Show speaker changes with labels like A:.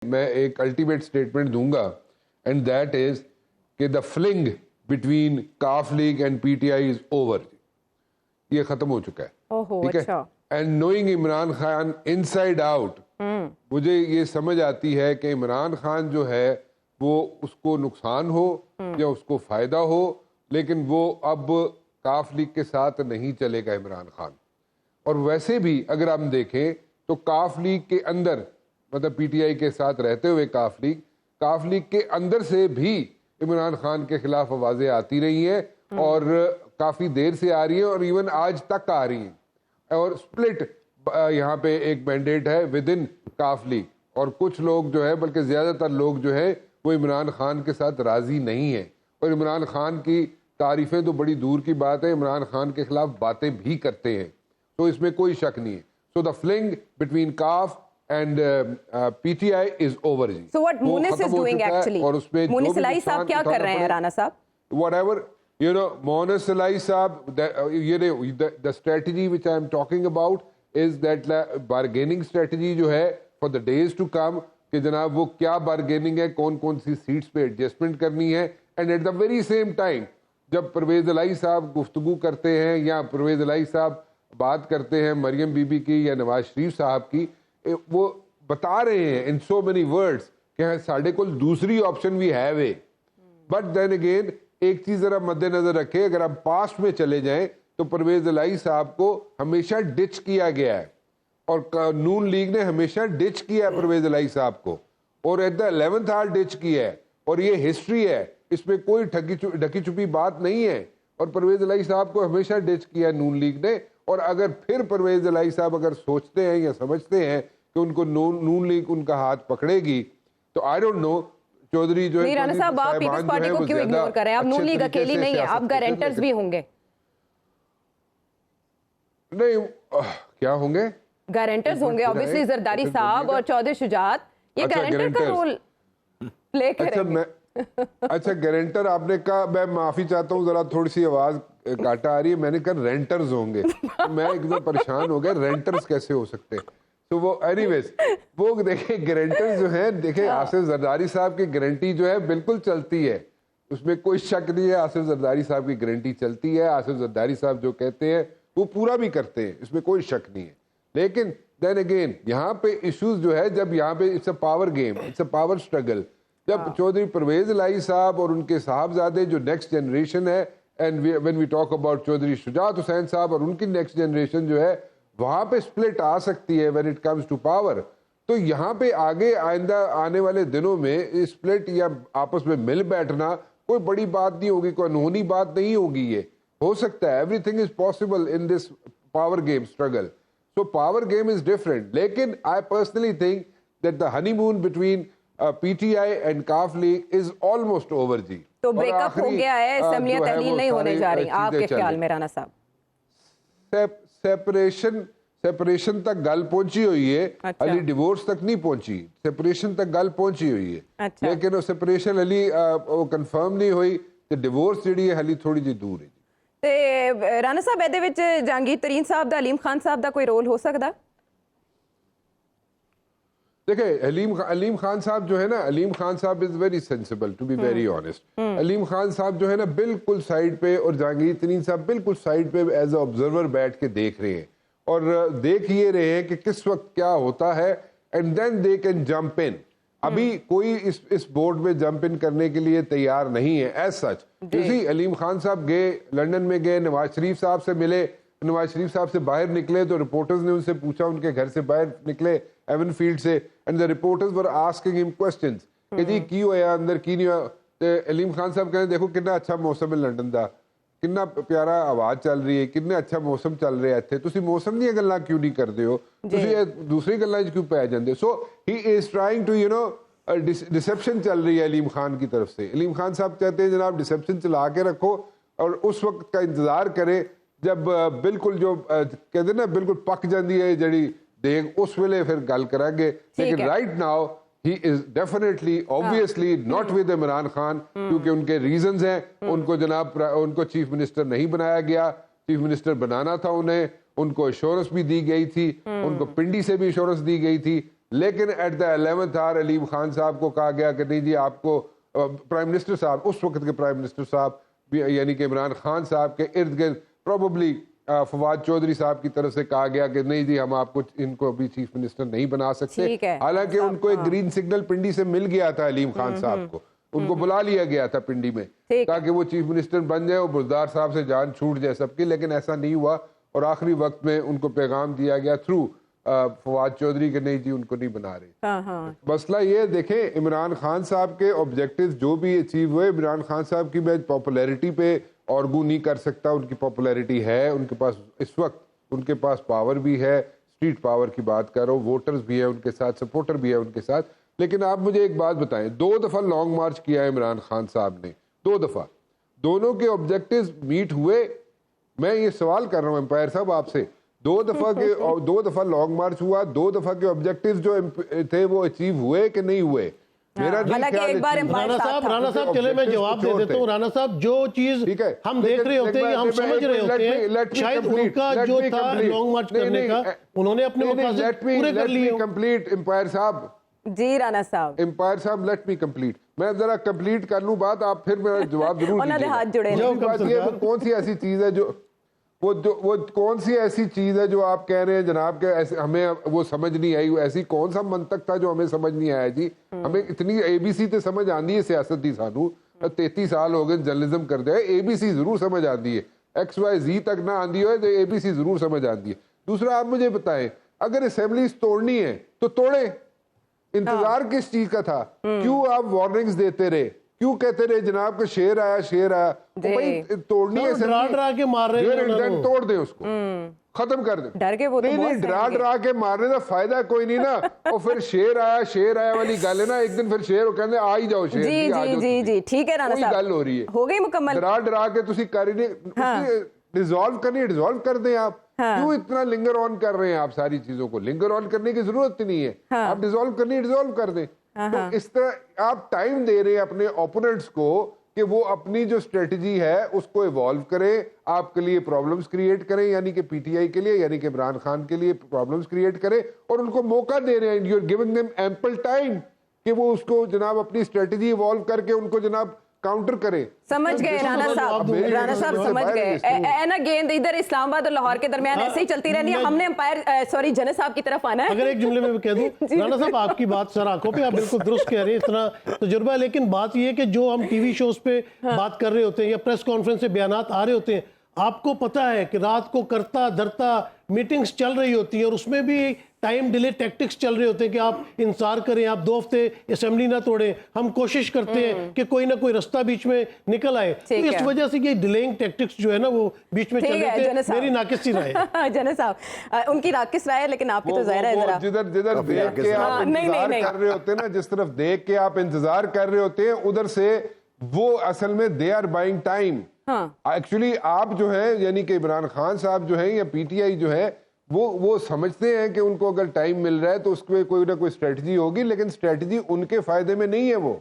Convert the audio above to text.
A: میں ایک ultimate statement دوں گا اینڈ دیٹ از کہ دا فلنگ بٹوین کاف league and P T I is over. یہ ختم ہو چکا ہے, ٹھیک ہے. And knowing Imran Khan in side out, مجھے یہ سمجھ آتی ہے کہ عمران خان جو ہے وہ اس کو نقصان ہو یا اس کو فائدہ ہو, لیکن وہ اب کاف لیگ کے ساتھ نہیں چلے گا عمران خان. اور ویسے بھی اگر ہم دیکھیں تو کاف لیگ کے اندر, مطلب پی ٹی آئی کے ساتھ رہتے ہوئے کاف لیگ کے اندر سے بھی عمران خان کے خلاف آوازیں آتی رہی ہیں اور کافی دیر سے آ رہی ہیں اور ایون آج تک آ رہی ہیں. اور سپلٹ یہاں پہ ایک مینڈیٹ ہے ود ان کاف لیگ, اور کچھ لوگ جو ہے, بلکہ زیادہ تر لوگ جو ہے وہ عمران خان کے ساتھ راضی نہیں ہیں, اور عمران خان کی تعریفیں تو بڑی دور کی بات ہے, عمران خان کے خلاف باتیں بھی کرتے ہیں, تو اس میں کوئی شک نہیں ہے. سو دا فلنگ بٹوین کاف and P T I is over. جی
B: so what Moonis is doing actually,
A: اور اس پہ
B: مونس علائی صاحب کیا کر رہے ہیں رانا صاحب؟
A: What ever you know, Monas Alai Saab, the strategy which I am talking about is that bargaining strategy جو ہے for the days to come, کہ جناب وہ کیا bargaining ہے, کون کون سی سیٹس پہ ایڈجسٹمنٹ کرنی ہے. And at the very same time جب پرویز الہی صاحب گفتگو کرتے ہیں یا پرویز الہی صاحب بات کرتے ہیں مریم بی بی کی یا نواز شریف صاحب کی, وہ بتا رہے ہیں ان سو مینی ورڈز کہ ساڈے کو دوسری آپشن بھی ہے وے. بٹ دین اگین ایک چیز ذرا مد نظر رکھے, اگر ہم پاسٹ میں چلے جائیں تو پرویز الہی صاحب کو ہمیشہ ڈچ کیا گیا ہے, اور نون لیگ نے ہمیشہ ڈچ کیا ہے پرویز الہی صاحب کو, اور at the 11th our Dutch کیا ہے, اور یہ ہسٹری ہے, اس میں کوئی ڈھکی چھپی بات نہیں ہے. اور پرویز الہی صاحب کو ہمیشہ ڈچ کیا ہے نون لیگ نے, اور اگر پھر پرویز الہی صاحب اگر سوچتے ہیں یا سمجھتے ہیں کہ ان کو نون لیگ ان کا ہاتھ پکڑے گی, تو آئی ڈونٹ نو چودھری جو ہے
B: رانا صاحب آپ پیپلز پارٹی کو کیوں اگنور کر رہے ہیں؟ آپ نون لیگ اکیلی نہیں ہے, آپ گارنٹرز بھی ہوں گے.
A: نہیں کیا ہوں گے؟
B: گارنٹرز ہوں گے obviously, زرداری صاحب اور چودھری شجاعت یہ گارنٹر کا رول پلے کریں گے.
A: اچھا گارنٹر آپ نے کہا, میں معافی چاہتا ہوں ذرا تھوڑی سی آواز کاٹا آ رہی ہے, میں نے کہا رینٹرز ہوں گے, میں ایک دم پریشان ہو گیا, رینٹرز کیسے ہو سکتے ہیں. تو وہ اینی ویز وہ دیکھیں گارنٹر جو ہیں, دیکھیں آصف زرداری صاحب کی گارنٹی جو ہے بالکل چلتی ہے, اس میں کوئی شک نہیں ہے, آصف زرداری صاحب کی گارنٹی چلتی ہے. آصف زرداری صاحب جو کہتے ہیں وہ پورا بھی کرتے ہیں, اس میں کوئی شک نہیں ہے. لیکن دین اگین یہاں پہ ایشوز جو ہے, جب یہاں پہ it's a power game, it's a power struggle, جب چودھری پرویز الہی صاحب اور ان کے صاحبزادے جو نیکسٹ جنریشن ہے, and when we talk about Chaudhry Shujaat Hussain صاحب اور ان کی نیکسٹ جنریشن جو ہے, وہاں پہ سپلٹ آ سکتی ہے when it comes to power. تو یہاں پہ آگے آئندہ آنے والے دنوں میں سپلٹ یا آپس میں مل بیٹھنا کوئی بڑی بات نہیں ہوگی, کوئی انہونی بات نہیں ہوگی. یہ ہو سکتا ہے, everything is possible in this power game struggle. So power game is different, لیکن I personally think that the honeymoon between P T I and کاف لیگ از آلموسٹ اوور. جی
B: تو بریک اپ ہو گیا ہے, اسمبلیاں تحلیل نہیں ہونے جا رہی, آپ کے خیال میں رانا صاحب؟ سیپریشن تک گل پہنچی ہوئی ہے, علی ڈیورس تک نہیں پہنچی, سیپریشن تک گل پہنچی ہوئی ہے, لیکن وہ سیپریشن علی کنفرم نہیں ہوئی, تے ڈیورس جڑی ہے علی تھوڑی جی دور ہے. تے رانا صاحب ایدے وچ جہانگیر ترین صاحب دا, علیم خان صاحب دا کوئی رول ہو سکدا؟
A: دیکھیں علیم خان صاحب جو ہے نا, علیم خان صاحب is very sensible to be very honest. Aleem Khan صاحب جو ہے نا بالکل سائڈ پہ, اور جہانگیر ترین صاحب بالکل سائڈ پہ ایز اے آبزرور بیٹھ کے دیکھ رہے ہیں, اور دیکھ یہ رہے ہیں کہ کس وقت کیا ہوتا ہے, and then they can jump in. ابھی کوئی اس بورڈ میں جمپ ان کرنے کے لیے تیار نہیں ہے ایز سچ. اسی علیم خان صاحب گئے, لنڈن میں گئے, نواز شریف صاحب سے ملے, نواز شریف صاحب سے باہر نکلے تو رپورٹرز نے ان سے پوچھا, ان کے گھر سے باہر نکلے ایون فیلڈ سے, and the reporters were asking him questions کہ جی کی ہویا اندر کی نہیں ہوا. علیم خان صاحب کہتے دیکھو کتنا اچھا موسم ہے لنڈن دا, کتنا پیارا آواز چل رہی ہے, کتنا اچھا موسم چل رہا ہے اتنے, تسی موسم دی گلاں کیوں نہیں کردے ہو, تسی دوسری گلاں کیوں پے جاندے. So he is trying to you know deception چل رہی ہے علیم خان کی طرف سے. علیم خان صاحب کہتے ہیں جناب ڈسیپشن چلا کے رکھو, اور اس وقت کا انتظار کرے جب بالکل جو کہتے ہیں نا بالکل پک جاندی ہے جڑی دیکھ, اس ویلے پھر گل کریں گے. لیکن right now he is definitely obviously not with Imran Khan, کیونکہ ان کے ریزنز ہیں. ان کو جناب ان کو چیف منسٹر نہیں بنایا گیا, چیف منسٹر بنانا تھا انہیں, ان کو ایشورنس بھی دی گئی تھی, ان کو پنڈی سے بھی ایشورنس دی گئی تھی, لیکن ایٹ دا 11th آور علیم خان صاحب کو کہا گیا کہ نہیں جی آپ کو پرائم منسٹر صاحب، اس وقت کے پرائم منسٹر صاحب یعنی کہ عمران خان صاحب کے ارد گرد پروبیبلی فواد چودھری صاحب کی طرف سے کہا گیا کہ نہیں جی ہم آپ کو ان کو ابھی چیف منسٹر نہیں بنا سکتے، حالانکہ ان کو ایک گرین سگنل پنڈی سے مل گیا تھا علیم خان صاحب کو، ان کو بلا لیا گیا تھا پنڈی میں تاکہ وہ چیف منسٹر بن جائے اور بزدار صاحب سے جان چھوٹ جائے سب کی، لیکن ایسا نہیں ہوا اور آخری وقت میں ان کو پیغام دیا گیا تھرو فواد چودھری کہ نہیں جی ان کو نہیں بنا رہے۔ مسئلہ یہ دیکھیں عمران خان صاحب کے آبجیکٹیوز جو بھی اچیو ہوئے، عمران خان صاحب کی میں پاپولیرٹی پہ آرگو نہیں کر سکتا، ان کی پاپولیرٹی ہے، ان کے پاس اس وقت ان کے پاس پاور بھی ہے، اسٹریٹ پاور کی بات کر رہا ہوں، ووٹرز بھی ہیں ان کے ساتھ، سپورٹر بھی ہے ان کے ساتھ، لیکن آپ مجھے ایک بات بتائیں، 2 دفعہ لانگ مارچ کیا ہے عمران خان صاحب نے، 2 دفعہ، دونوں کے آبجیکٹیوز میٹ ہوئے؟ میں یہ سوال کر رہا ہوں امپائر صاحب آپ سے، 2 دفعہ لانگ مارچ ہوا، 2 دفعہ کے آبجیکٹیوز جو تھے وہ اچیو ہوئے کہ نہیں ہوئے؟ میرا
C: رانا صاحب چلے میں جواب دے دیتا ہوں۔ رانا صاحب جو چیز ہم دیکھ رہے ہوتے ہیں، ہم سمجھ رہے ہوتے ہیں، شاید ان کا جو تھا لانگ مارچ کرنے کا انہوں نے اپنے مقاصد پورے کر لیے۔
A: کمپلیٹ امپائر صاحب،
C: جی رانا صاحب،
A: امپائر صاحب لیٹ می کمپلیٹ، میں ذرا کمپلیٹ کر لوں بات، آپ پھر میرا جواب ضرور دیجیے۔ بات یہ ہے کون سی ایسی چیز ہے جو وہ کون سی ایسی چیز ہے جو آپ کہہ رہے ہیں جناب کہ ہمیں وہ سمجھ نہیں آئی، ایسی کون سا منطق تھا جو ہمیں سمجھ نہیں آیا جی؟ ہمیں اتنی اے بی سی تے سمجھ آندی ہے سیاست دی، سانو 33 سال ہو گئے جرنلزم کرتے ہیں، اے بی سی ضرور سمجھ آندی ہے، ایکس وائی زی تک نہ آندی ہوئے تو اے بی سی ضرور سمجھ آندی ہے۔ دوسرا آپ مجھے بتائیں اگر اسمبلیز توڑنی ہے تو توڑیں، انتظار کس چیز کا تھا؟ کیوں آپ وارننگز دیتے رہے؟ کیوں کہتے رہے جناب کہ شیر آیا شیر آیا؟ بھائی توڑنی ہے،
C: ڈرا کے مار رہے ہیں،
A: توڑ دیں اس کو، ختم کر دیں۔ نہیں ڈرا کے مارنے کا فائدہ کوئی نہیں نا، اور پھر شیر آیا والی گل ہے نا، ایک دن پھر شیر ہو کہندے آ ہی جاؤ شیر
C: جی ٹھیک ہے رانا صاحب،
A: گل ہو رہی ہے،
C: ہو گئی مکمل۔
A: ڈرا کے تسی کر ہی نہیں، ڈیزالو کرنی ہے ڈیزالو کر دیں آپ، کیوں اتنا لنگر آن کر رہے ہیں آپ ساری چیزوں کو؟ لنگر آن کرنے کی ضرورت نہیں ہے، آپ ڈیزالو کرنی ہے ڈیزالو کر دیں۔ تو اس طرح آپ ٹائم دے رہے ہیں اپنے اوپوننٹس کو کہ وہ اپنی جو اسٹریٹجی ہے اس کو ایوالو کریں، آپ کے لیے پرابلمز کریٹ کریں، یعنی کہ پی ٹی آئی کے لیے، یعنی کہ عمران خان کے لیے پرابلمز کریٹ کریں، اور ان کو موقع دے رہے ہیں، you are giving them ample time کہ وہ اس کو جناب اپنی اسٹریٹجی ایوالو کر کے ان کو جناب کاؤنٹر کریں۔
C: سمجھ گئے رانا صاحب سمجھ گئے، اے نا گیند ادھر اسلام آباد اور لاہور کے درمیان ایسے ہی چلتی رہنی ہے، ہم نے امپائر سوری جنید صاحب کی طرف آنا ہے۔
D: اگر ایک جملے میں کہہ دوں رانا صاحب آپ کی بات سر آنکھوں پہ، آپ بالکل درست کہہ رہے ہیں، اتنا تجربہ ہے، لیکن بات یہ ہے کہ جو ہم ٹی وی شوز پہ بات کر رہے ہوتے ہیں یا پریس کانفرنس سے بیانات آ رہے ہوتے ہیں، آپ کو پتہ ہے کہ رات کو کرتا دھرتا میٹنگز چل رہی ہوتی ہیں اور اس میں بھی ٹائم ڈیلے ٹیکٹکس چل رہے ہوتے ہیں کہ آپ انتظار کریں، آپ 2 ہفتے اسمبلی نہ توڑیں، ہم کوشش کرتے ہیں کہ کوئی نہ کوئی رستہ بیچ میں نکل آئے، تو اس وجہ سے یہ ڈیلینگ ٹیکٹکس جو ہے نا وہ بیچ میں چل رہے تھے۔ میری ناقص سی رائے ہے
C: جنید صاحب، ان کی ناقص رائے ہے، لیکن آپ کی تو ظاہر ہے ذرا
A: جدھر دیکھ کے آپ انتظار کر رہے ہوتے ہیں نا، جس طرف دیکھ کے آپ انتظار کر رہے ہوتے ہیں ادھر سے وہ اصل میں they are buying time. Actually آپ جو ہے یعنی کہ عمران خان صاحب جو ہیں یا پی ٹی آئی جو ہے وہ سمجھتے ہیں کہ ان کو اگر ٹائم مل رہا ہے تو اس میں کوئی نہ کوئی اسٹریٹجی ہوگی، لیکن اسٹریٹجی ان کے فائدے میں نہیں ہے وہ۔